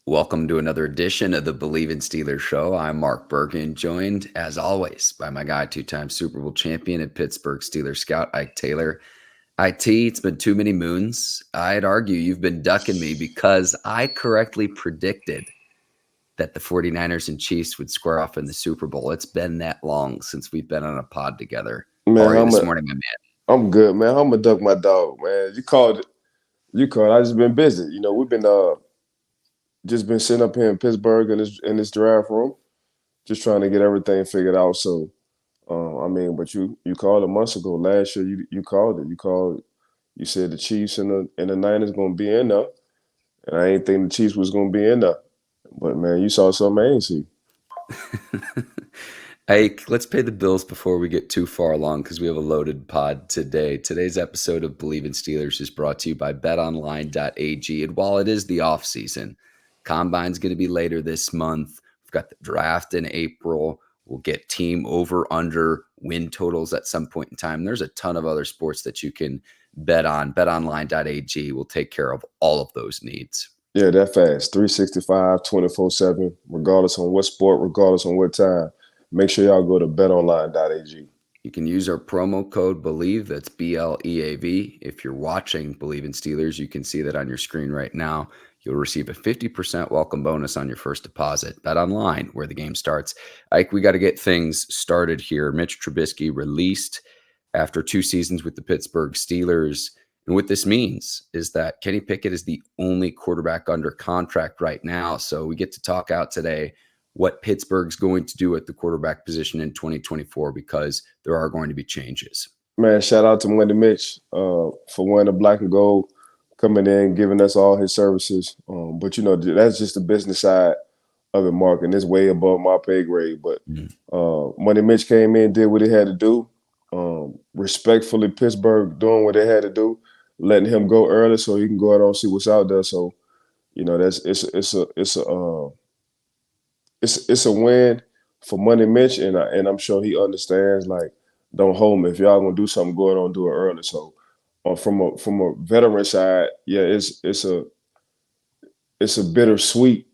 Welcome to another edition of the Bleav in Steelers show. I'm Mark Bergin, joined as always by my guy, two-time Super Bowl champion and Pittsburgh Steelers scout, Ike Taylor. IT, it's been too many moons. I'd argue you've been ducking me because I correctly predicted that the 49ers and Chiefs would square off in the Super Bowl. It's been that long since we've been on a pod together. How Man, are you this morning, my man? I'm good, man. I'm gonna duck my dog, man. You called it. You called. I just been busy. We've been just been sitting up here in Pittsburgh in this draft room, just trying to get everything figured out. So, but you called a month ago. Last year, you called it. You called. You said the Chiefs and the Niners gonna be in there, and I ain't think the Chiefs was gonna be in there. But man, you saw something I ain't see. Hey, let's pay the bills before we get too far along because we have a loaded pod today. Today's episode of Bleav in Steelers is brought to you by BetOnline.ag. And while it is the offseason, Combine's going to be later this month. We've got the draft in April. We'll get team over, under, win totals at some point in time. There's a ton of other sports that you can bet on. BetOnline.ag will take care of all of those needs. Yeah, that fast. 365, 24/7, regardless on what sport, regardless on what time. Make sure y'all go to betonline.ag. You can use our promo code Bleav. That's BLEAV. If you're watching Bleav in Steelers, you can see that on your screen right now. You'll receive a 50% welcome bonus on your first deposit. Bet online where the game starts. Ike, we got to get things started here. Mitch Trubisky released after 2 seasons with the Pittsburgh Steelers. And what this means is that Kenny Pickett is the only quarterback under contract right now. So we get to talk out today what Pittsburgh's going to do at the quarterback position in 2024 because there are going to be changes. Man, shout out to Wendy Mitch for wearing the black and gold, coming in, giving us all his services. But, that's just the business side of it, Mark, and it's way above my pay grade. But Money Mitch came in, did what he had to do. Respectfully, Pittsburgh doing what they had to do, letting him go early so he can go out and see what's out there. So, it's a win for Money Mitch, and I'm sure he understands. Like, don't hold me. If y'all gonna do something good, don't do it early. So, from a veteran side, yeah, it's a bittersweet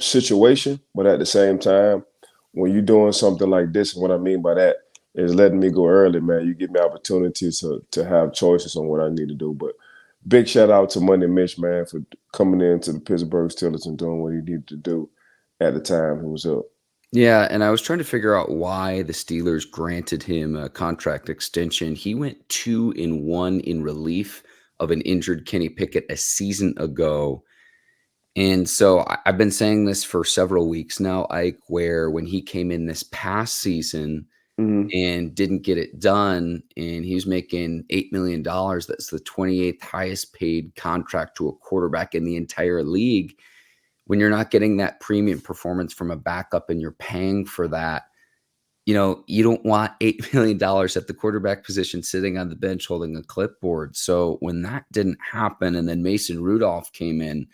situation, but at the same time, when you're doing something like this, what I mean by that is letting me go early, man. You give me opportunities to have choices on what I need to do. But big shout out to Money Mitch, man, for coming into the Pittsburgh Steelers and doing what he needed to do at the time he was up. Yeah, and I was trying to figure out why the Steelers granted him a contract extension. He went 2-1 in relief of an injured Kenny Pickett a season ago. And so I've been saying this for several weeks now, Ike, where when he came in this past season and didn't get it done, and he was making $8 million, that's the 28th highest paid contract to a quarterback in the entire league. When you're not getting that premium performance from a backup and you're paying for that, you don't want $8 million at the quarterback position sitting on the bench holding a clipboard. So when that didn't happen, and then Mason Rudolph came in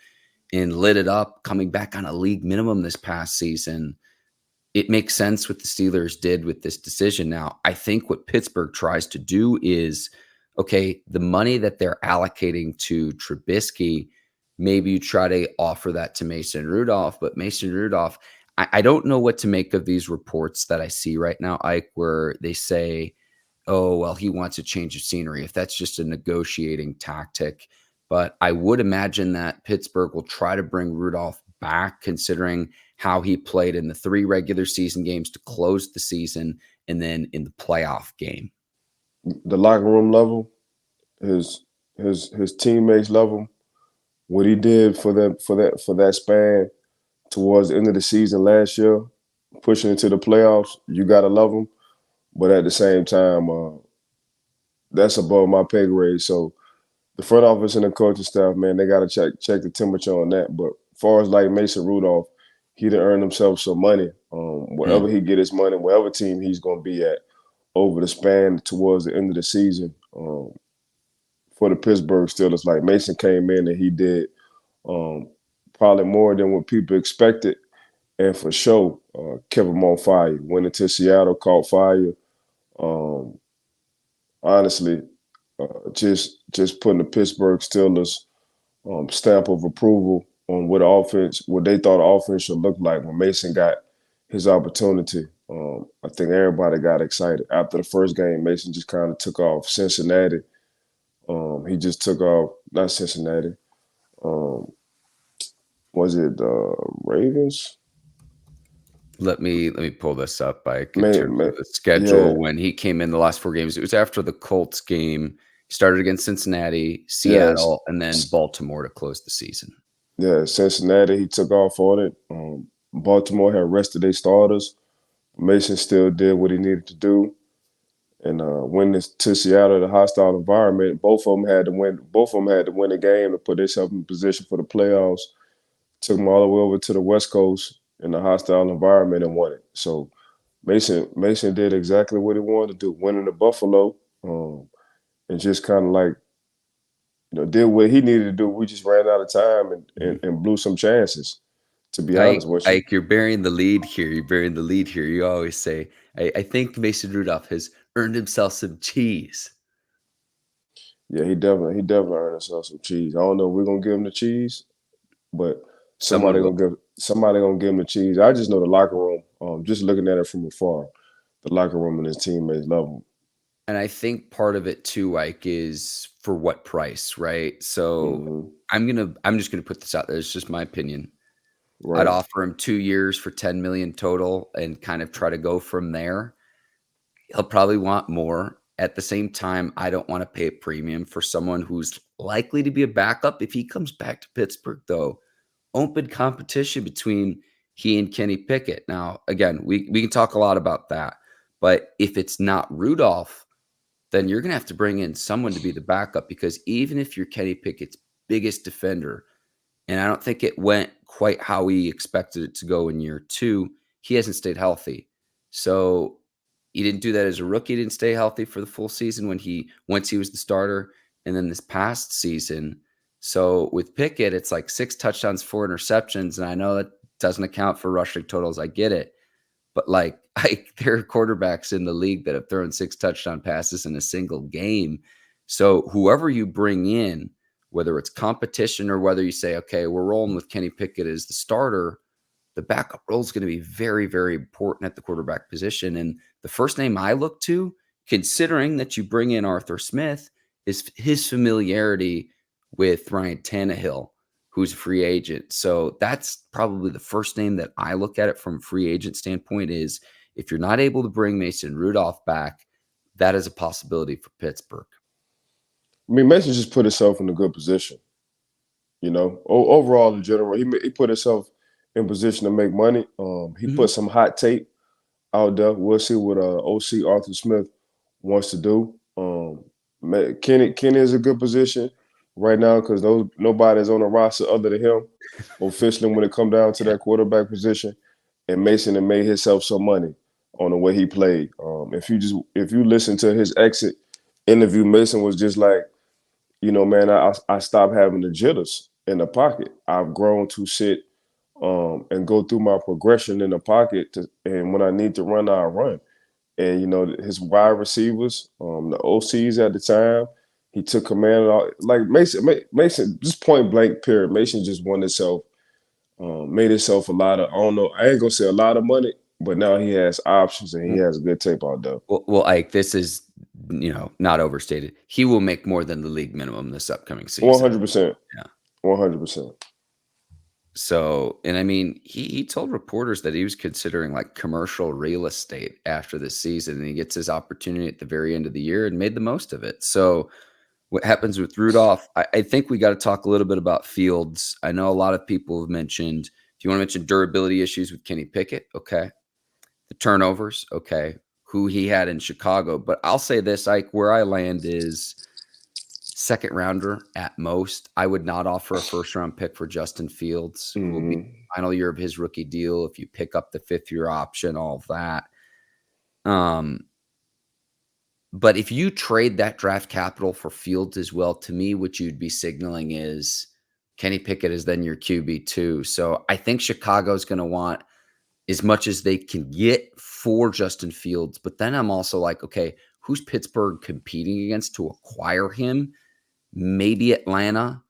and lit it up, coming back on a league minimum this past season, it makes sense what the Steelers did with this decision. Now, I think what Pittsburgh tries to do is, okay, the money that they're allocating to Trubisky, maybe you try to offer that to Mason Rudolph, but Mason Rudolph, I don't know what to make of these reports that I see right now, Ike, where they say, oh, well, he wants a change of scenery, if that's just a negotiating tactic. But I would imagine that Pittsburgh will try to bring Rudolph back, considering how he played in the 3 regular season games to close the season and then in the playoff game. The locker room level, his teammates level, what he did for that span towards the end of the season last year, pushing into the playoffs, you gotta love him. But at the same time, that's above my pay grade. So the front office and the coaching staff, man, they gotta check the temperature on that. But as far as like Mason Rudolph, he done earned himself some money. Wherever he get his money, wherever team he's gonna be at over the span towards the end of the season. For the Pittsburgh Steelers, like Mason came in and he did probably more than what people expected, and for sure kept them on fire. Went into Seattle, caught fire. Honestly, just putting the Pittsburgh Steelers stamp of approval on what they thought offense should look like when Mason got his opportunity. I think everybody got excited after the first game. Mason just kind of took off Cincinnati. He just took off not Cincinnati. Um, was it the Ravens? Let me pull this up, Ike, in Man, terms man, of the yeah, schedule when he came in the last 4 games. It was after the Colts game. He started against Cincinnati, yes, Seattle, and then Baltimore to close the season. yeah. Cincinnati, he took off on it. Baltimore had rested their starters. Mason still did what he needed to do, and went to Seattle, the hostile environment. Both of them had to win. Both of them had to win a game to put themselves in position for the playoffs. Took them all the way over to the West Coast in the hostile environment and won it. So Mason did exactly what he wanted to do, winning the Buffalo, and just kind of like did what he needed to do. We just ran out of time and blew some chances. To be Ike, honest with you, Ike, you're burying the lead here. You're burying the lead here. You always say, I think Mason Rudolph has earned himself some cheese. yeah, he definitely earned himself some cheese. I don't know if we're gonna give him the cheese, but Someone will. somebody gonna give him the cheese. I just know the locker room. Just looking at it from afar, the locker room and his teammates love him. And I think part of it too, Ike, is for what price, right? So Hmm. I'm just gonna put this out there. It's just my opinion. I'd Right. offer him 2 years for 10 million total and kind of try to go from there. He'll probably want more. At the same time, I don't want to pay a premium for someone who's likely to be a backup. If he comes back to Pittsburgh, though, open competition between he and Kenny Pickett. Now, again, we can talk a lot about that. But if it's not Rudolph, then you're going to have to bring in someone to be the backup because even if you're Kenny Pickett's biggest defender, and I don't think it went quite how he expected it to go in year 2, he hasn't stayed healthy. So he didn't do that as a rookie. He didn't stay healthy for the full season once he was the starter, and then this past season. So with Pickett, it's like 6 touchdowns, 4 interceptions, and I know that doesn't account for rushing totals. I get it. But there are quarterbacks in the league that have thrown 6 touchdown passes in a single game. So whoever you bring in, whether it's competition or whether you say, okay, we're rolling with Kenny Pickett as the starter, the backup role is going to be very, very important at the quarterback position. And the first name I look to, considering that you bring in Arthur Smith, is his familiarity with Ryan Tannehill, who's a free agent. So that's probably the first name that I look at it from a free agent standpoint is if you're not able to bring Mason Rudolph back, that is a possibility for Pittsburgh. I mean, Mason just put himself in a good position. Overall in general, he put himself in position to make money. He Mhm. put some hot tape out there. We'll see what OC Arthur Smith wants to do. Kenny is a good position right now because nobody's on the roster other than him officially when it come down to Yeah. that quarterback position. And Mason had made himself some money on the way he played. If you listen to his exit interview, Mason was just like, man, I stopped having the jitters in the pocket. I've grown to sit and go through my progression in the pocket, and when I need to run, I run. And his wide receivers, the OCs at the time, he took command of like Mason, just point blank period. Mason just won himself, made himself a lot of, I don't know, I ain't gonna say a lot of money, but now he has options and he has good tape out there. Well, Ike, this is, not overstated. He will make more than the league minimum this upcoming One season. hundred percent, Yeah. 100%. So, and I mean, he told reporters that he was considering like commercial real estate after this season, and he gets his opportunity at the very end of the year and made the most of it. So, what happens with Rudolph? I think we got to talk a little bit about Fields. I know a lot of people have mentioned, if you want to mention durability issues with Kenny Pickett, okay. The turnovers, okay. Who he had in Chicago. But I'll say this, Ike, where I land is second rounder at most. I would not offer a first round pick for Justin Fields, who will be Mm-hmm. final year of his rookie deal. If you pick up the 5th-year option, all of that. Um, but if you trade that draft capital for Fields as well, to me, what you'd be signaling is Kenny Pickett is then your QB2. So I think Chicago's going to want as much as they can get for Justin Fields. But then I'm also like, okay, who's Pittsburgh competing against to acquire him? Maybe Atlanta.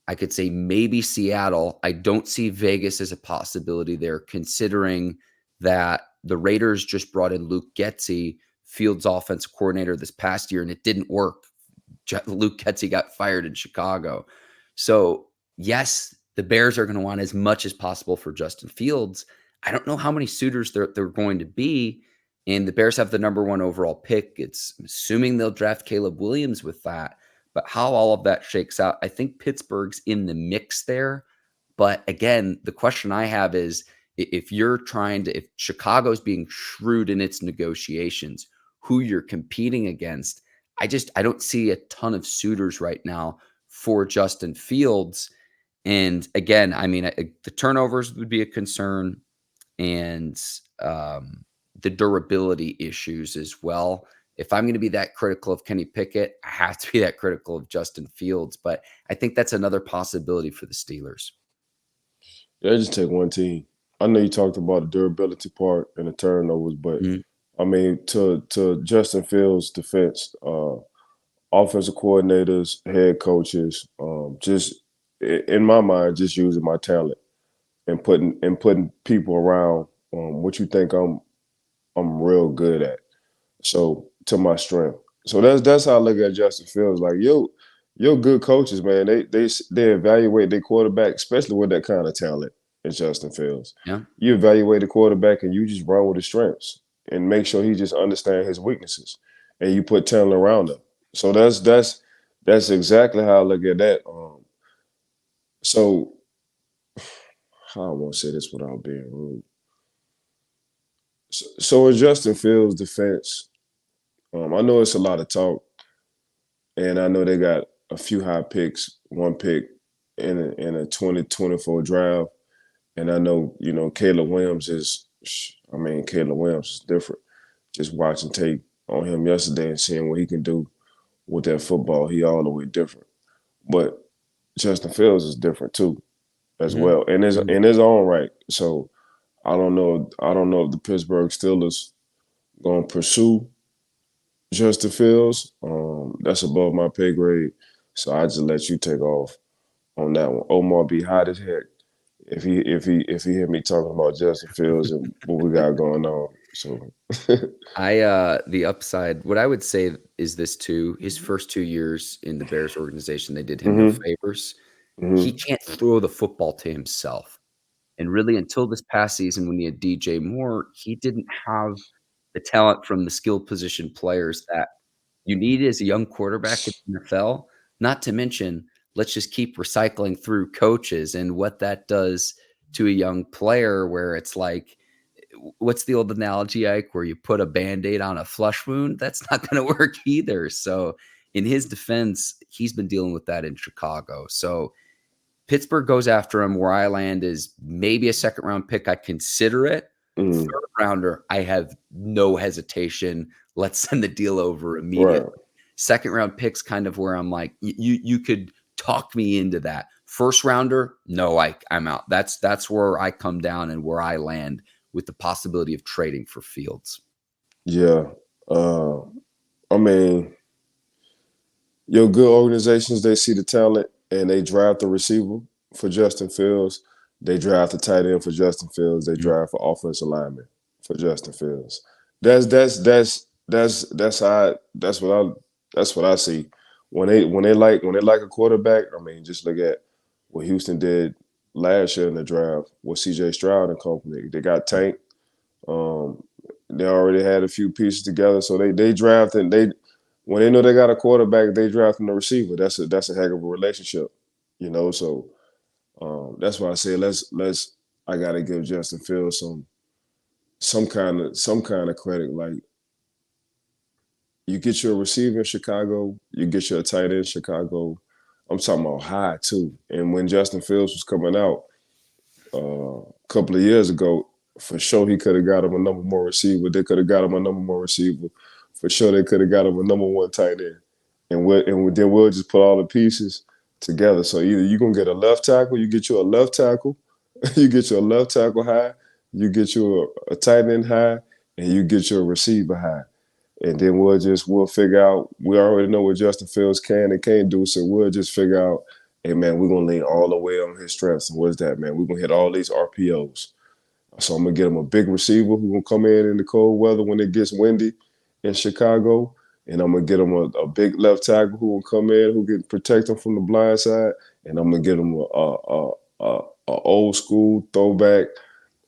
I could say maybe Seattle. I don't see Vegas as a possibility there, considering that the Raiders just brought in Luke Getsy, Fields' offensive coordinator this past year, and it didn't work. Luke Getsy got fired in Chicago. So, yes, the Bears are going to want as much as possible for Justin Fields. I don't know how many suitors they're going to be. And the Bears have the number 1 overall pick. It's assuming they'll draft Caleb Williams with that. But how all of that shakes out, I think Pittsburgh's in the mix there. But again, the question I have is if Chicago's being shrewd in its negotiations, who you're competing against, I don't see a ton of suitors right now for Justin Fields. And again, I mean, the turnovers would be a concern, and the durability issues as well. If I'm going to be that critical of Kenny Pickett, I have to be that critical of Justin Fields. But I think that's another possibility for the Steelers. Yeah, just take one team. I know you talked about the durability part and the turnovers, but I mean, to Justin Fields' defense, offensive coordinators, head coaches, just in my mind, just using my talent and putting people around what you think I'm real good at. So to my strength. So that's how I look at Justin Fields. Like you're good coaches, man. They evaluate their quarterback, especially with that kind of talent in Justin Fields. Yeah. You evaluate the quarterback and you just run with his strengths and make sure he just understands his weaknesses. And you put talent around him. So that's exactly how I look at that. So how I won't say this without being rude. So in Justin Fields' defense, I know it's a lot of talk, and I know they got a few high picks, one pick in a 2024 draft, and I know Caleb Williams is different. Just watching tape on him yesterday and seeing what he can do with that football, he all the way different. But Justin Fields is different too, as well, in his own right. So I don't know if the Pittsburgh Steelers gonna pursue Justin Fields. That's above my pay grade. So I just let you take off on that one. Omar be hot as heck if he hear me talking about Justin Fields and what we got going on. So the upside, what I would say is this too, his first 2 years in the Bears organization, they did him no favors. He can't throw the football to himself. And really, until this past season when he had DJ Moore, he didn't have the talent from the skill position players that you need as a young quarterback in the NFL. Not to mention, let's just keep recycling through coaches and what that does to a young player, where it's like, what's the old analogy, Ike, where you put a Band-Aid on a flush wound? That's not going to work either. So in his defense, he's been dealing with that in Chicago. So Pittsburgh goes after him. Where I land is maybe a second-round pick. I consider it. Third rounder, I have no hesitation. Let's send the deal over immediately. Right. Second round picks, kind of where I'm like, you could talk me into that. First rounder, no, I'm out. That's where I come down and where I land with the possibility of trading for Fields. Yeah. I mean, your good organizations, they see the talent and they draft a receiver for Justin Fields. They draft a tight end for Justin Fields. They draft an offensive lineman for Justin Fields. That's what I see. When they like a quarterback, I mean, just look at what Houston did last year in the draft with C.J. Stroud and company. They got Tank. They already had a few pieces together, so they drafted. When they know they got a quarterback, they drafting a receiver. That's a heck of a relationship, So that's why I say I gotta give Justin Fields some kind of credit. Like, you get your receiver in Chicago, you get your tight end in Chicago. I'm talking about high too. And when Justin Fields was coming out a couple of years ago, for sure he could have got him a number one receiver. They could have got him a number one receiver. For sure they could have got him a number one tight end. And then we'll just put all the pieces together. So either you're going to get a left tackle, you get you a left tackle, you get you a left tackle high, you get you a tight end high, and you get your receiver high. And then we'll figure out, we already know what Justin Fields can and can't do, so we'll just figure out hey man, we're gonna lean all the way on his strengths. And what's that, man? We're gonna hit all these RPOs. So I'm gonna get him a big receiver who gonna come in the cold weather when it gets windy in Chicago, and I'm gonna get him a big left tackle who will come in who can protect him from the blind side, and I'm gonna get him a old school throwback,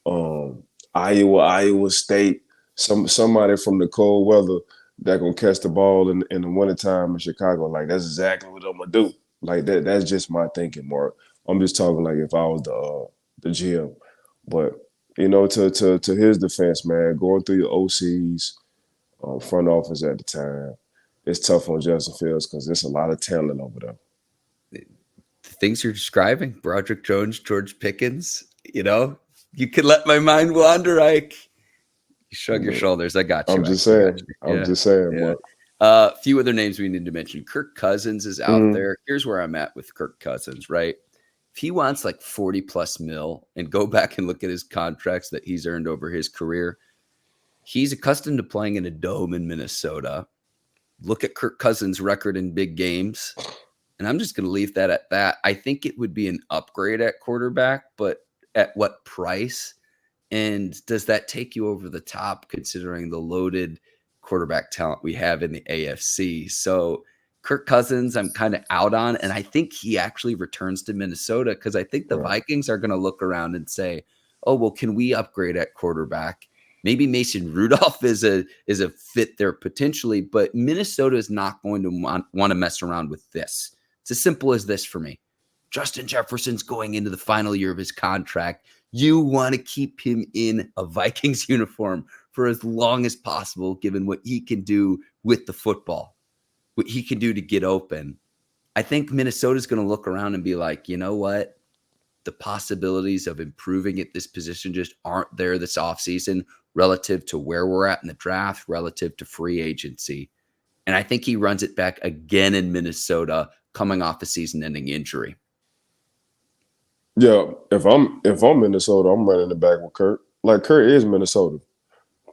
um, Iowa State, somebody from the cold weather that gonna catch the ball in the wintertime in Chicago. Like that's exactly what I'm gonna do. Like that's just my thinking, Mark. I'm just talking like if I was the GM, but to his defense, man, going through your OCs, front office at the time, it's tough on Justin Fields because there's a lot of talent over there. The things you're describing, Broderick Jones, George Pickens, you could let my mind wander, Ike. You shrug your shoulders. I got you. I'm just saying. I'm just saying, Mark. A few other names we need to mention. Kirk Cousins is out there. Here's where I'm at with Kirk Cousins, right? If he wants like 40 plus mil and go back and look at his contracts that he's earned over his career, he's accustomed to playing in a dome in Minnesota. Look at Kirk Cousins' record in big games. And I'm just going to leave that at that. I think it would be an upgrade at quarterback, but at what price? And does that take you over the top considering the loaded quarterback talent we have in the AFC? So Kirk Cousins, I'm kind of out on, and I think he actually returns to Minnesota because I think the Vikings are going to look around and say, oh, well, can we upgrade at quarterback? Maybe Mason Rudolph is a fit there potentially, but Minnesota is not going to want to mess around with this. It's as simple as this for me. Justin Jefferson's going into the final year of his contract. You want to keep him in a Vikings uniform for as long as possible, given what he can do with the football, what he can do to get open. I think Minnesota's going to look around and be like, you know what? The possibilities of improving at this position just aren't there this offseason relative to where we're at in the draft, relative to free agency. And I think he runs it back again in Minnesota coming off a season-ending injury. Yeah, if I'm Minnesota, I'm running it back with Kurt. Like Kurt is Minnesota.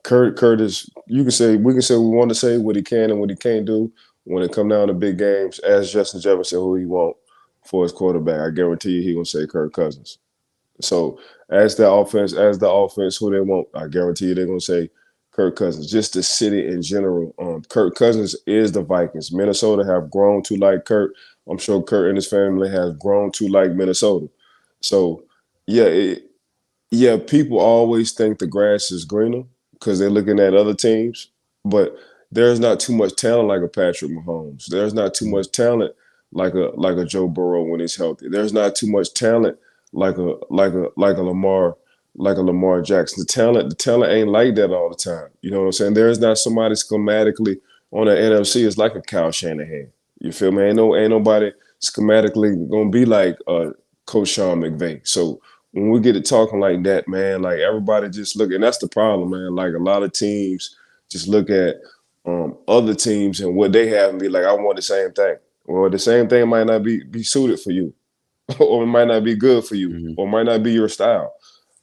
Kurt is. We can say we want to say what he can and what he can't do when it come down to big games. Ask Justin Jefferson who he want for his quarterback. I guarantee you he gonna say Kirk Cousins. So as the offense who they want, I guarantee you they're gonna say Kirk Cousins. Just the city in general. Kirk Cousins is the Vikings. Minnesota have grown to like Kirk. I'm sure Kurt and his family has grown to like Minnesota. So yeah, people always think the grass is greener because they're looking at other teams, but there's not too much talent like a Patrick Mahomes. There's not too much talent like a Joe Burrow when he's healthy. There's not too much talent like a Lamar Jackson. The talent ain't like that all the time. You know what I'm saying? There is not somebody schematically on the NFC is like a Kyle Shanahan. You feel me? Ain't nobody schematically gonna be like Coach Sean McVay. So when we get to talking like that, man, like everybody just look, and that's the problem, man. Like a lot of teams just look at other teams and what they have and be like, I want the same thing. Well, the same thing might not be suited for you, or it might not be good for you, or might not be your style.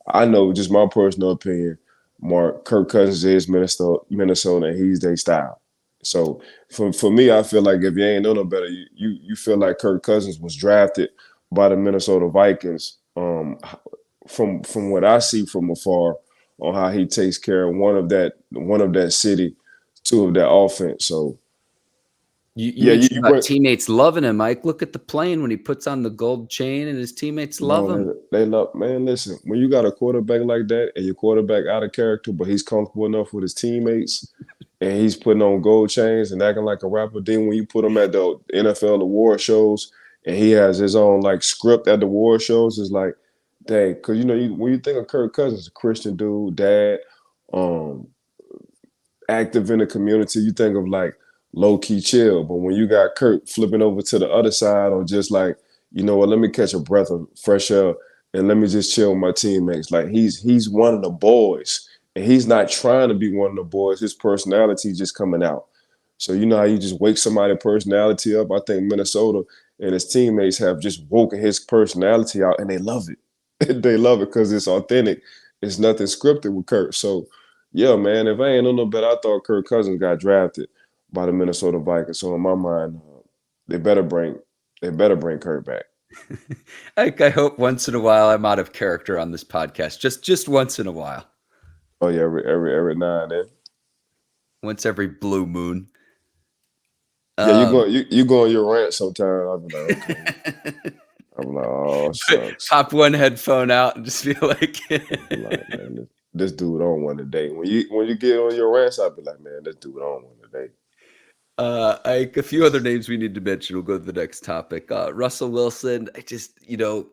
I know, just my personal opinion, Mark, Kirk Cousins is Minnesota, and he's their style. So for me, I feel like if you ain't know no better, you feel like Kirk Cousins was drafted by the Minnesota Vikings. From what I see from afar on how he takes care of one of that city, two of that offense. So You mentioned about teammates loving him, Mike. Look at the plane when he puts on the gold chain and his teammates love him. They love, man, listen, when you got a quarterback like that and your quarterback out of character, but he's comfortable enough with his teammates and he's putting on gold chains and acting like a rapper, then when you put him at the NFL award shows and he has his own like script at the award shows, it's like, dang, because when you think of Kirk Cousins, a Christian dude, dad, active in the community, you think of like low key chill. But when you got Kirk flipping over to the other side, or just like, you know what, let me catch a breath of fresh air and let me just chill with my teammates. Like he's one of the boys, and he's not trying to be one of the boys. His personality just coming out. So you know how you just wake somebody's personality up. I think Minnesota and his teammates have just woken his personality out, and they love it. They love it because it's authentic. It's nothing scripted with Kirk. So yeah, man, if I ain't know no better, I thought Kirk Cousins got drafted by the Minnesota Vikings. So in my mind, they better bring Kirk back. I hope once in a while I'm out of character on this podcast. Just once in a while. Oh yeah, every now and then. Once every blue moon. Yeah, Um, you go on your rant sometimes. I'll be like, okay. I'm like, oh shucks. Pop one headphone out and just feel like I'm like, man, this dude on one today. When you get on your rants, I'll be like, man, this dude on one today. A few other names we need to mention. We'll go to the next topic. Russell Wilson,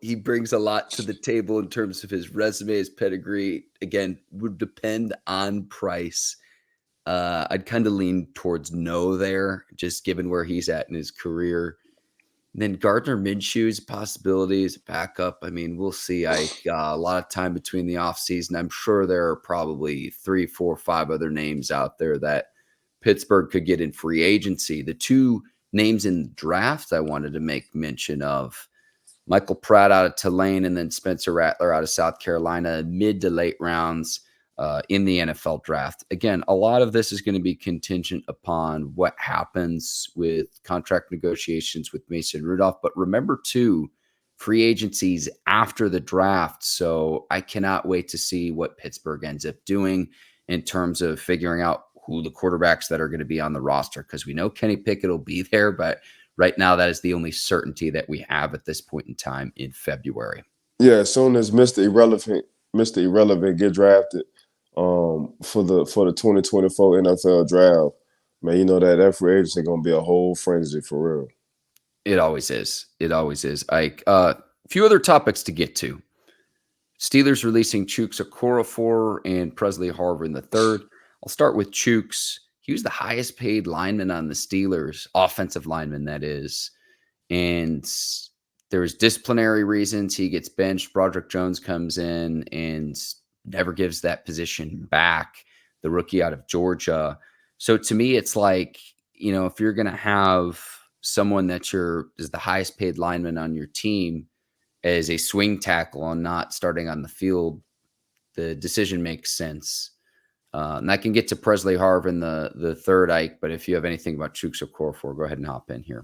he brings a lot to the table in terms of his resume, his pedigree. Again, would depend on price. I'd kind of lean towards no there, just given where he's at in his career. And then Gardner Minshew's possibility as a backup. I mean, we'll see. A lot of time between the offseason. I'm sure there are probably 3, 4, 5 other names out there that Pittsburgh could get in free agency. The two names in the draft I wanted to make mention of, Michael Pratt out of Tulane and then Spencer Rattler out of South Carolina, mid to late rounds in the NFL draft. Again, a lot of this is going to be contingent upon what happens with contract negotiations with Mason Rudolph. But remember, too, free agencies after the draft. So I cannot wait to see what Pittsburgh ends up doing in terms of figuring out who the quarterbacks that are going to be on the roster, because we know Kenny Pickett will be there, but right now that is the only certainty that we have at this point in time in February. Yeah, as soon as Mr. Irrelevant get drafted for the 2024 NFL draft, man, you know that free agency gonna be a whole frenzy for real. It always is. It always is. A few other topics to get to. Steelers releasing Chuks Okorafor and Pressley Harvin III. I'll start with Chuks. He was the highest paid lineman on the Steelers, offensive lineman, that is. And there's disciplinary reasons. He gets benched. Broderick Jones comes in and never gives that position back, the rookie out of Georgia. So to me, it's like, if you're going to have someone that is the highest paid lineman on your team as a swing tackle and not starting on the field, the decision makes sense. And I can get to Pressley Harvin the third, Ike, but if you have anything about Chuks Okorafor, go ahead and hop in here.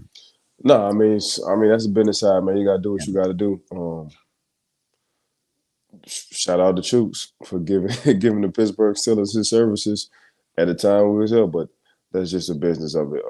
No, I mean that's the business side, man. You gotta do what you gotta do. Shout out to Chuks for giving the Pittsburgh Steelers his services at the time we was here, but that's just the business of it.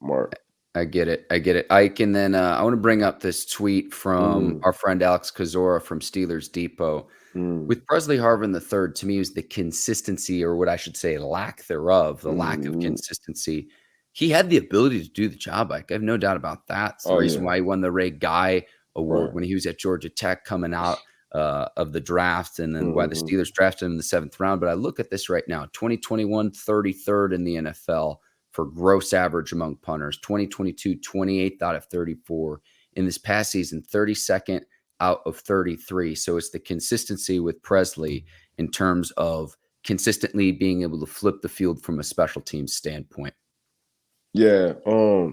Mark. I get it, Ike. And then I want to bring up this tweet from our friend Alex Kozora from Steelers Depot. With Pressley Harvin III, to me, was the consistency, or what I should say, lack thereof, the lack of consistency. He had the ability to do the job. I have no doubt about that. It's the reason why he won the Ray Guy Award when he was at Georgia Tech coming out of the draft, and then why the Steelers drafted him in the 7th round. But I look at this right now, 2021, 33rd in the NFL for gross average among punters, 2022, 28th out of 34. In this past season, 32nd out of 33. So it's the consistency with Pressley in terms of consistently being able to flip the field from a special teams standpoint. Yeah. I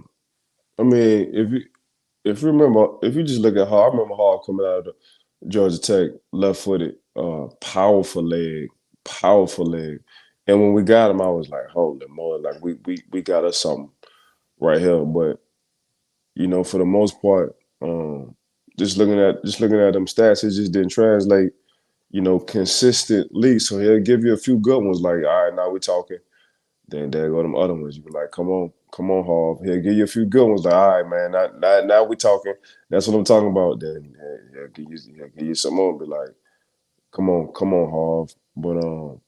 mean, if you just look at Hall, I remember Hall coming out of Georgia Tech, left-footed, powerful leg. And when we got him, I was like, holy moly, like we got us something right here. But for the most part, just looking at them stats, it just didn't translate, consistently. So he'll give you a few good ones, like, all right, now we're talking. Then there go them other ones. You be like, come on, Hall. He'll give you a few good ones, like, all right, man, now we talking. That's what I'm talking about. Then he'll give you some more, be like, come on, Hall. But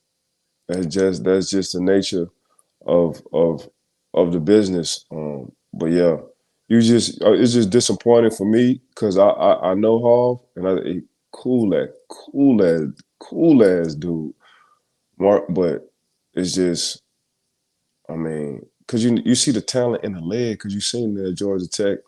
that's just the nature of the business. But yeah. It's just disappointing for me because I know Hall and cool ass dude, Mark. But it's just, I mean, because you see the talent in the leg because you seen that at Georgia Tech.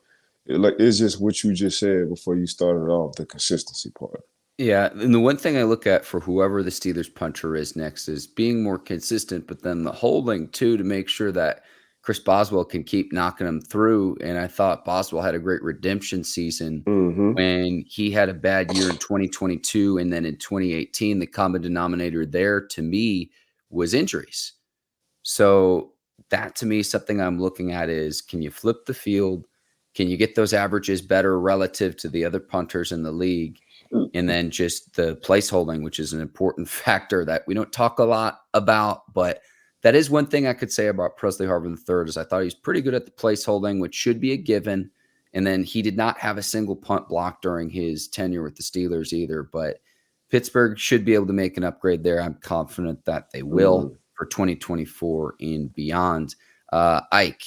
It's just what you just said before you started off, the consistency part. Yeah, and the one thing I look at for whoever the Steelers punter is next is being more consistent, but then the holding too to make sure that Chris Boswell can keep knocking them through. And I thought Boswell had a great redemption season when he had a bad year in 2022. And then in 2018, the common denominator there to me was injuries. So that to me, something I'm looking at is, can you flip the field? Can you get those averages better relative to the other punters in the league? And then just the place holding, which is an important factor that we don't talk a lot about, but that is one thing I could say about Pressley Harvin III is I thought he's pretty good at the place holding, which should be a given. And then he did not have a single punt block during his tenure with the Steelers either, but Pittsburgh should be able to make an upgrade there. I'm confident that they will for 2024 and beyond. Ike,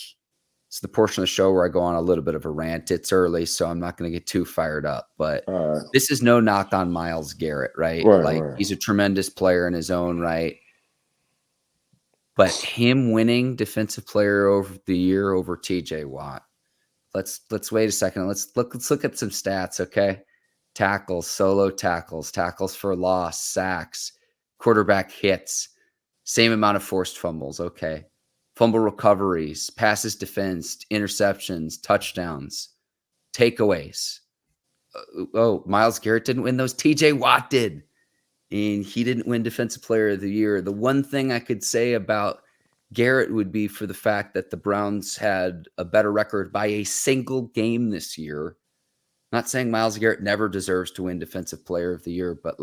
it's the portion of the show where I go on a little bit of a rant. It's early, so I'm not going to get too fired up, but this is no knock on Myles Garrett, right? He's a tremendous player in his own right. But him winning Defensive Player of the Year over TJ Watt. Let's wait a second. Let's look at some stats, okay? Tackles, solo tackles, tackles for loss, sacks, quarterback hits, same amount of forced fumbles, okay? Fumble recoveries, passes defensed, interceptions, touchdowns, takeaways. Myles Garrett didn't win those. TJ Watt did. And he didn't win Defensive Player of the Year. The one thing I could say about Garrett would be for the fact that the Browns had a better record by a single game this year. Not saying Myles Garrett never deserves to win Defensive Player of the Year, but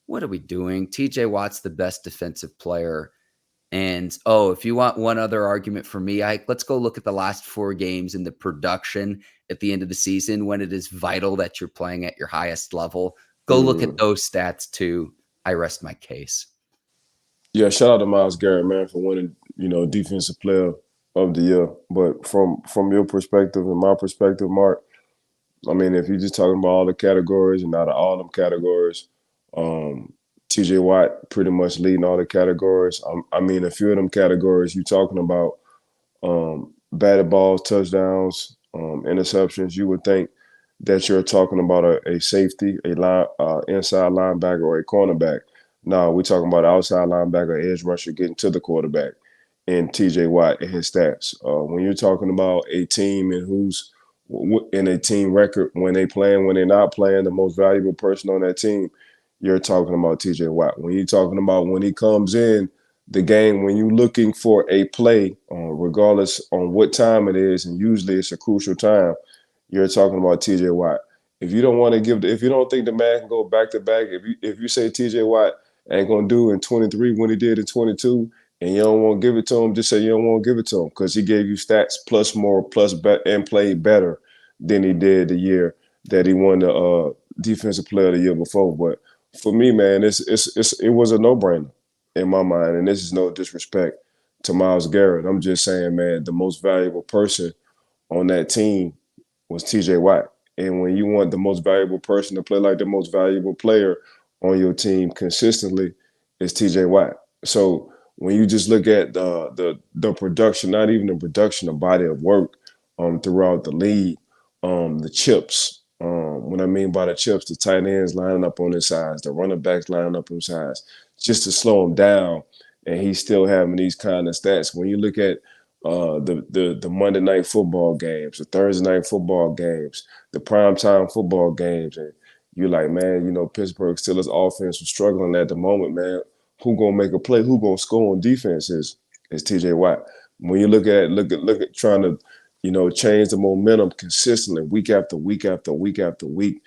what are we doing? TJ Watt's the best defensive player. And, if you want one other argument for me, let's go look at the last 4 games and the production at the end of the season when it is vital that you're playing at your highest level. Go look at those stats too. I rest my case. Yeah, shout out to Myles Garrett, man, for winning, Defensive Player of the Year. But from your perspective and my perspective, Mark, I mean, if you're just talking about all the categories and out of all them categories, TJ Watt pretty much leading all the categories. I mean, a few of them categories you're talking about, batted balls, touchdowns, interceptions, you would think that you're talking about a safety, inside linebacker, or a cornerback. No, we're talking about outside linebacker, edge rusher getting to the quarterback, and TJ Watt and his stats. When you're talking about a team and who's in a team record, when they playing, when they're not playing, the most valuable person on that team, you're talking about TJ Watt. When you're talking about when he comes in the game, when you're looking for a play, regardless on what time it is, and usually it's a crucial time, you're talking about TJ Watt. If you don't want to if you don't think the man can go back to back, if you say TJ Watt ain't gonna do in 23 when he did in 22, and you don't want to give it to him, just say you don't want to give it to him because he gave you stats plus more, and played better than he did the year that he won the Defensive Player of the Year before. But for me, man, it was a no-brainer in my mind, and this is no disrespect to Myles Garrett. I'm just saying, man, the most valuable person on that team was TJ Watt. And when you want the most valuable person to play like the most valuable player on your team consistently, it's TJ Watt. So when you just look at the production, not even the production, the body of work throughout the league, the chips. What I mean by the chips, the tight ends lining up on his sides, the running backs lining up on his sides, just to slow him down, and he's still having these kind of stats. When you look at the Monday night football games, the Thursday night football games, the primetime football games, and you're like, man, Pittsburgh Steelers offense was struggling at the moment, man. Who gonna make a play? Who gonna score on defense is TJ Watt. When you look at trying to, change the momentum consistently week after week after week after week,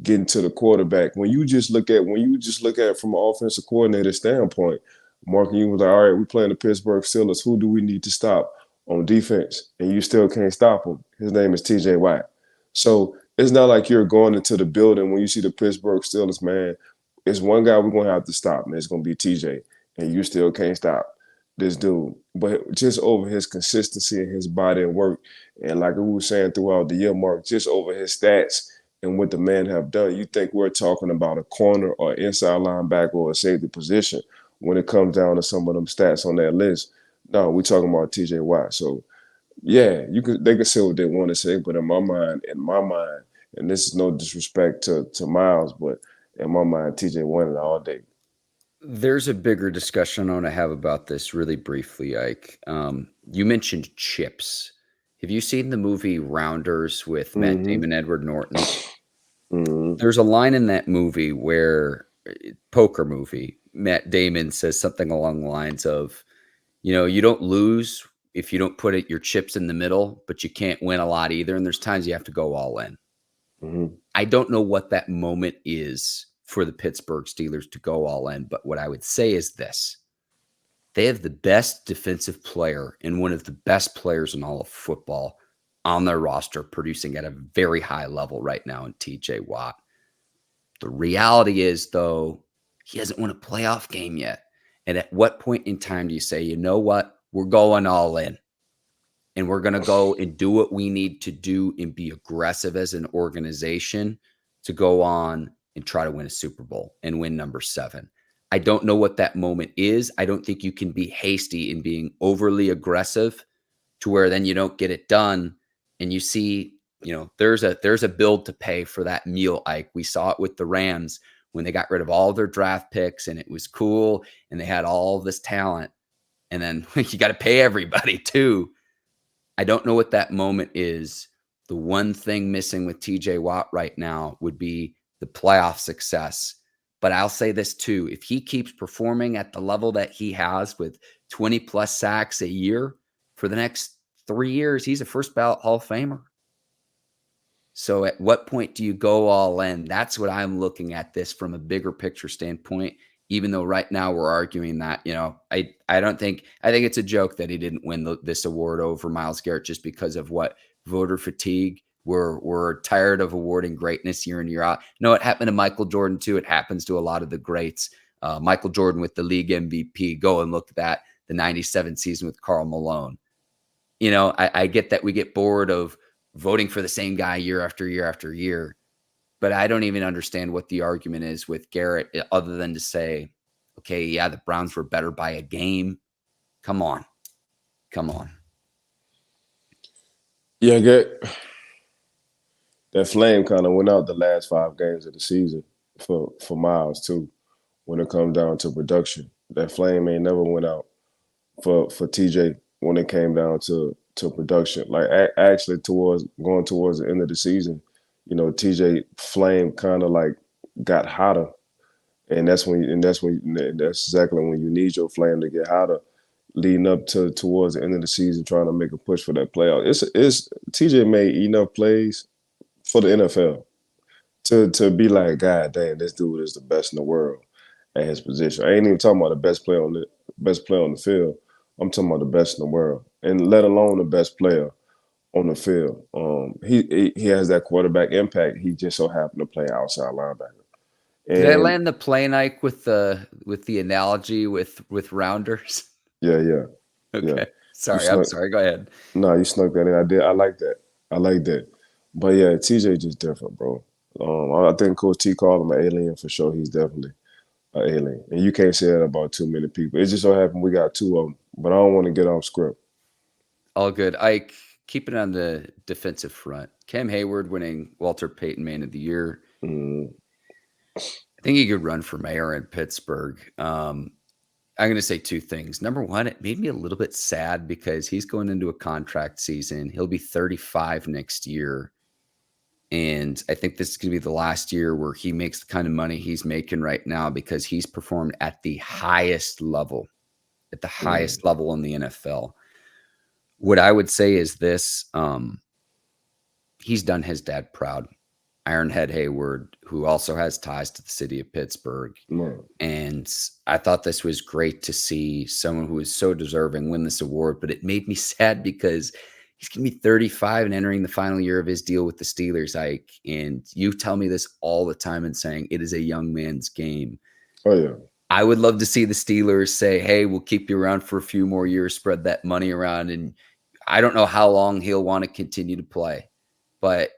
getting to the quarterback. When you just look at it from an offensive coordinator standpoint, Mark, you was like, all right, we're playing the Pittsburgh Steelers. Who do we need to stop on defense? And you still can't stop him. His name is TJ Watt. So it's not like you're going into the building when you see the Pittsburgh Steelers, man. It's one guy we're going to have to stop, man. It's going to be TJ. And you still can't stop this dude. But just over his consistency and his body and work, and like we were saying throughout the year, Mark, just over his stats and what the man have done, you think we're talking about a corner or inside linebacker or a safety position when it comes down to some of them stats on that list. No, we're talking about TJ Watt. So, yeah, they can say what they want to say, but in my mind, and this is no disrespect to Myles, but in my mind, TJ won it all day. There's a bigger discussion I want to have about this really briefly, Ike. You mentioned chips. Have you seen the movie Rounders with Matt Damon, Edward Norton? There's a line in that movie where, poker movie, Matt Damon says something along the lines of, you don't lose if you don't put your chips in the middle, but you can't win a lot either. And there's times you have to go all in. Mm-hmm. I don't know what that moment is for the Pittsburgh Steelers to go all in, but what I would say is this. They have the best defensive player and one of the best players in all of football on their roster, producing at a very high level right now in TJ Watt. The reality is, though, he hasn't won a playoff game yet. And at what point in time do you say, you know what, we're going all in and we're going to go and do what we need to do and be aggressive as an organization to go on and try to win a Super Bowl and win number 7? I don't know what that moment is. I don't think you can be hasty in being overly aggressive to where then you don't get it done. And you see, there's a bill to pay for that meal, Ike. We saw it with the Rams when they got rid of all their draft picks and it was cool and they had all this talent. And then you got to pay everybody too. I don't know what that moment is. The one thing missing with TJ Watt right now would be the playoff success. But I'll say this too. If he keeps performing at the level that he has with 20 plus sacks a year for the next 3 years, he's a first ballot Hall of Famer. So at what point do you go all in? That's what I'm looking at this from a bigger picture standpoint, even though right now we're arguing that, I think it's a joke that he didn't win this award over Myles Garrett just because of what voter fatigue. We're tired of awarding greatness year in, year out. It happened to Michael Jordan too. It happens to a lot of the greats. Michael Jordan with the league MVP. Go and look at that. The 97 season with Karl Malone. I get that we get bored of voting for the same guy year after year after year, but I don't even understand what the argument is with Garrett other than to say, okay, yeah, the Browns were better by a game. Come on. Yeah, that flame kind of went out the last 5 games of the season for Myles too. When it comes down to production, that flame ain't never went out for TJ when it came down to production. Like actually going towards the end of the season, TJ flame kind of like got hotter, and that's exactly when you need your flame to get hotter, leading up towards the end of the season, trying to make a push for that playoff. It's TJ made enough plays for the NFL to be like, God damn, this dude is the best in the world at his position. I ain't even talking about the best player on the field. I'm talking about the best in the world, and let alone the best player on the field. He has that quarterback impact. He just so happened to play outside linebacker. Did I land the plane, Ike, with the analogy with rounders? Yeah. Okay. Yeah. Sorry, I'm sorry. Go ahead. No, you snuck that in. I did. I like that. But yeah, TJ just different, bro. I think Coach T called him an alien for sure. He's definitely an alien, and you can't say that about too many people. It just so happened we got 2 of them, but I don't want to get off script. All good. Ike, keep it on the defensive front. Cam Heyward winning Walter Payton Man of the Year. I think he could run for mayor in Pittsburgh. I'm going to say 2 things. Number one, it made me a little bit sad because he's going into a contract season. He'll be 35 next year. And I think this is going to be the last year where he makes the kind of money he's making right now because he's performed at the highest level, in the NFL. What I would say is this, he's done his dad proud. Ironhead Heyward, who also has ties to the city of Pittsburgh. And I thought this was great to see someone who is so deserving win this award, but it made me sad because he's going to be 35 and entering the final year of his deal with the Steelers, Ike. And you tell me this all the time and saying it is a young man's game. Oh, yeah. I would love to see the Steelers say, hey, we'll keep you around for a few more years, spread that money around. And I don't know how long he'll want to continue to play, but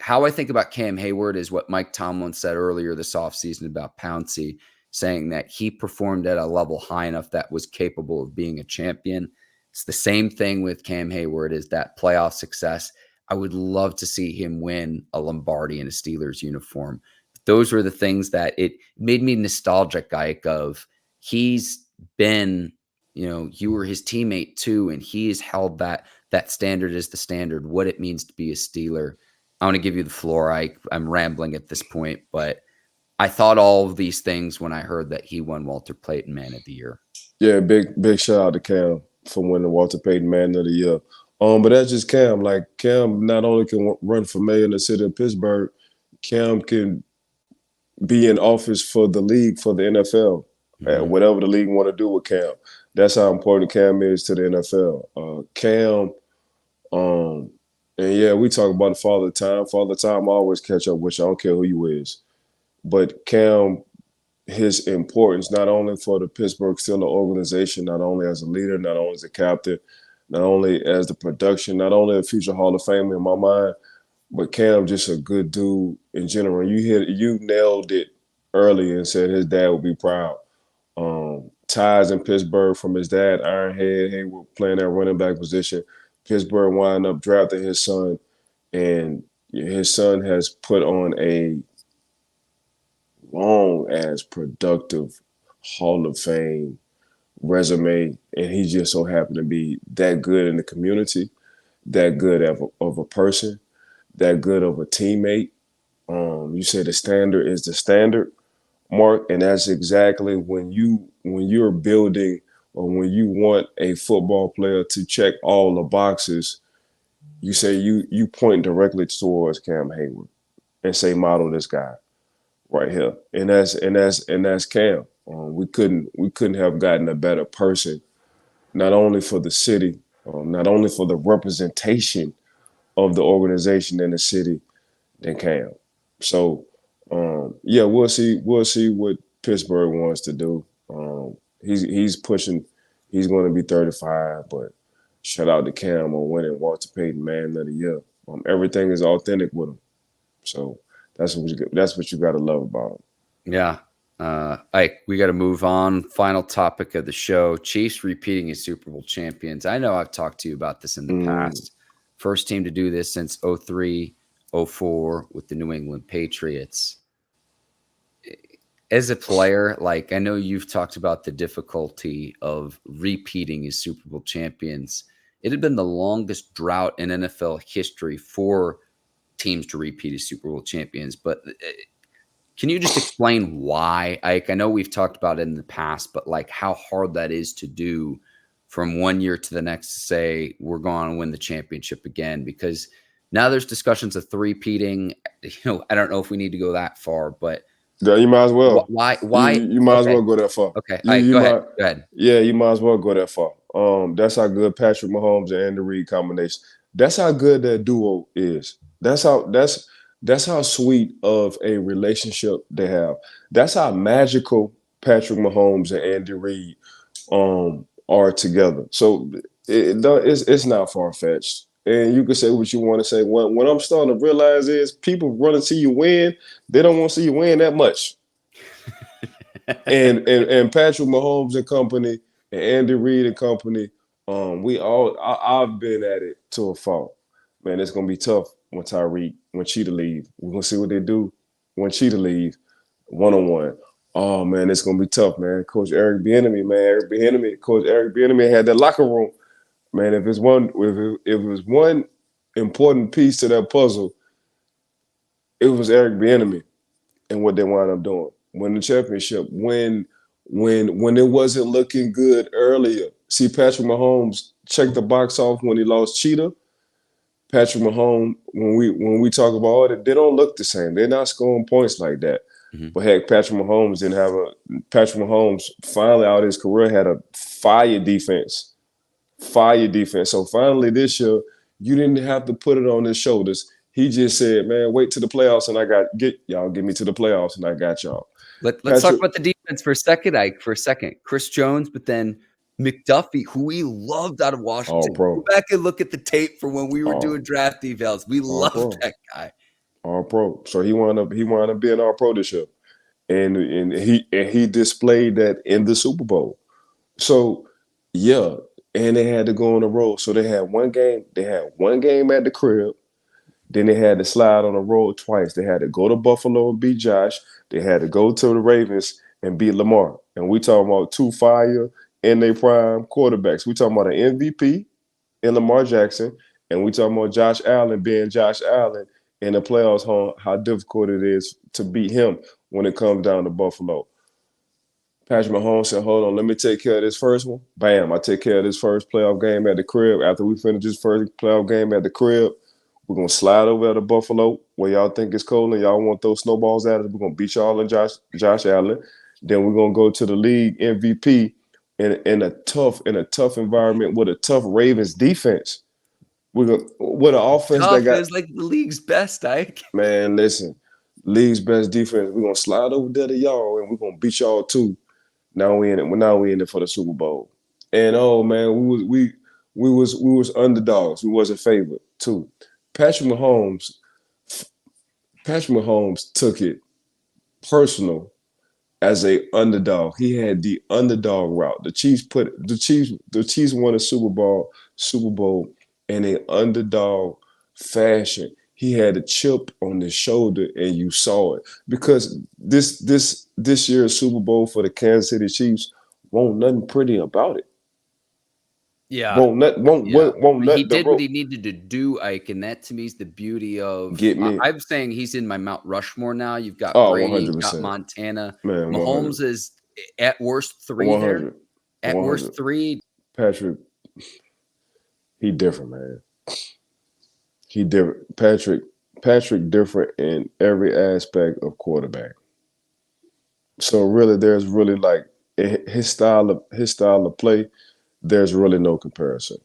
how I think about Cam Heyward is what Mike Tomlin said earlier this offseason about Pouncey, saying that he performed at a level high enough that was capable of being a champion. It's the same thing with Cam Heyward, is that playoff success. I would love to see him win a Lombardi in a Steelers uniform. Those were the things that it made me nostalgic, Ike, of he's been, you were his teammate too, and he has held that standard as the standard, what it means to be a Steeler. I want to give you the floor. I'm rambling at this point, but I thought all of these things when I heard that he won Walter Payton Man of the Year. Yeah, big shout out to Cam for winning the Walter Payton Man of the Year. But that's just Cam. Like Cam not only can run for mayor in the city of Pittsburgh, Cam can be in office for the league, for the NFL, Mhm. whatever the league want to do with Cam. That's how important Cam is to the NFL. Cam, and yeah, we talk about the father time. Father time always catch up with you. I don't care who you is. But Cam, his importance not only for the Pittsburgh Steelers organization, not only as a leader, not only as a captain, not only as the production, not only a future Hall of Famer in my mind, but Cam just a good dude in general. You nailed it early and said his dad would be proud. Ties in Pittsburgh from his dad, Ironhead Heyward, playing that running back position. Pittsburgh wind up drafting his son, and his son has put on a long as productive Hall of Fame resume, and he just so happened to be that good in the community, that good of a person, that good of a teammate. You say the standard is the standard, Mark, and that's exactly when you're building or when you want a football player to check all the boxes, you say you point directly towards Cam Heyward and say model this guy right here, and that's Cam. We couldn't have gotten a better person, not only for the city, not only for the representation of the organization in the city than Cam. So yeah, we'll see what Pittsburgh wants to do. He's pushing. He's going to be 35, but shout out to Cam on winning Walter Payton Man of the Year. Everything is authentic with him. So that's what you got to love about him. Yeah. Ike, we got to move on. Final topic of the show: Chiefs repeating as Super Bowl champions. I know I've talked to you about this in the past. First team to do this since 03, 04 with the New England Patriots. As a player, like I know you've talked about the difficulty of repeating as Super Bowl champions. It had been the longest drought in NFL history for teams to repeat as Super Bowl champions. But can you just explain why? Ike, I know we've talked about it in the past, but like how hard that is to do from one year to the next to say we're going to win the championship again, because now there's discussions of three-peating. I don't know if we need to go that far, but Yeah, you might as well. why? You might as Okay. well go that far. Okay. All You right. you Go ahead. might Go ahead. Yeah, you might as well go that far. That's how good Patrick Mahomes and Andy Reid combination. That's how good that duo is. That's how sweet of a relationship they have. That's how magical Patrick Mahomes and Andy Reid are together. So it's not far fetched. And you can say what you want to say. What I'm starting to realize is people want to see you win. They don't want to see you win that much. And Patrick Mahomes and company and Andy Reid and company, I've been at it to a fault. Man, it's gonna be tough when Cheetah leave. We're gonna see what they do when Cheetah leave 1-on-1. Oh man, it's gonna be tough, man. Coach Eric Bieniemy had that locker room. Man, if it was one important piece to that puzzle, it was Eric Bieniemy and what they wound up doing. Win the championship. When it wasn't looking good earlier. See, Patrick Mahomes checked the box off when he lost Cheetah. Patrick Mahomes, when we talk about it, they don't look the same. They're not scoring points like that. Mhm. But heck, Patrick Mahomes finally out of his career had a fire defense. Fire defense. So finally this year, you didn't have to put it on his shoulders. He just said, "Man, wait to the playoffs, and get me to the playoffs, and I got y'all." Let's talk Patrick, about the defense for a second, Ike, for a second. Chris Jones, but then McDuffie, who we loved out of all Washington. Go pro, back and look at the tape for when we were doing all draft evals. We all loved pro, that guy. all pro. So he wound up being all pro this year, and he displayed that in the Super Bowl. So yeah, and they had to go on the road. So they had one game. They had one game at the crib. Then they had to slide on the road twice. They had to go to Buffalo and beat Josh. They had to go to the Ravens and beat Lamar. And we talking about two fire in their prime quarterbacks. We talking about an MVP in Lamar Jackson, and we talking about Josh Allen being Josh Allen in the playoffs. How difficult it is to beat him when it comes down to Buffalo. Patrick Mahomes said, hold on, let me take care of this first one. Bam, I take care of this first playoff game at the crib. After we finish this first playoff game at the crib, we're going to slide over to Buffalo where y'all think it's cold and y'all want those snowballs at us. We're going to beat y'all and Josh Allen. Then we're going to go to the league MVP in a tough environment with a tough Ravens defense. We're going with an offense that Tough got, is like the league's best, Ike. man, listen, league's best defense. We're going to slide over there to y'all and we're going to beat y'all too. Now we in it. Now we in it for the Super Bowl. And oh man, we was underdogs. We wasn't favored too. Patrick Mahomes took it personal as a underdog. He had the underdog route. The Chiefs won a Super Bowl in an underdog fashion. He had a chip on his shoulder, and you saw it because this year's Super Bowl for the Kansas City Chiefs won't nothing pretty about it. Yeah. Won't nothing. He did what he needed to do, Ike, and that to me is the beauty of. Get me. I'm saying he's in my Mount Rushmore now. You've got Brady, you've got Montana. Man, Mahomes is at worst 3 100. there. At 100. worst 3. Patrick, he different, man. He different. Patrick different in every aspect of quarterback. So really, there's really like his style of play. There's really no comparison.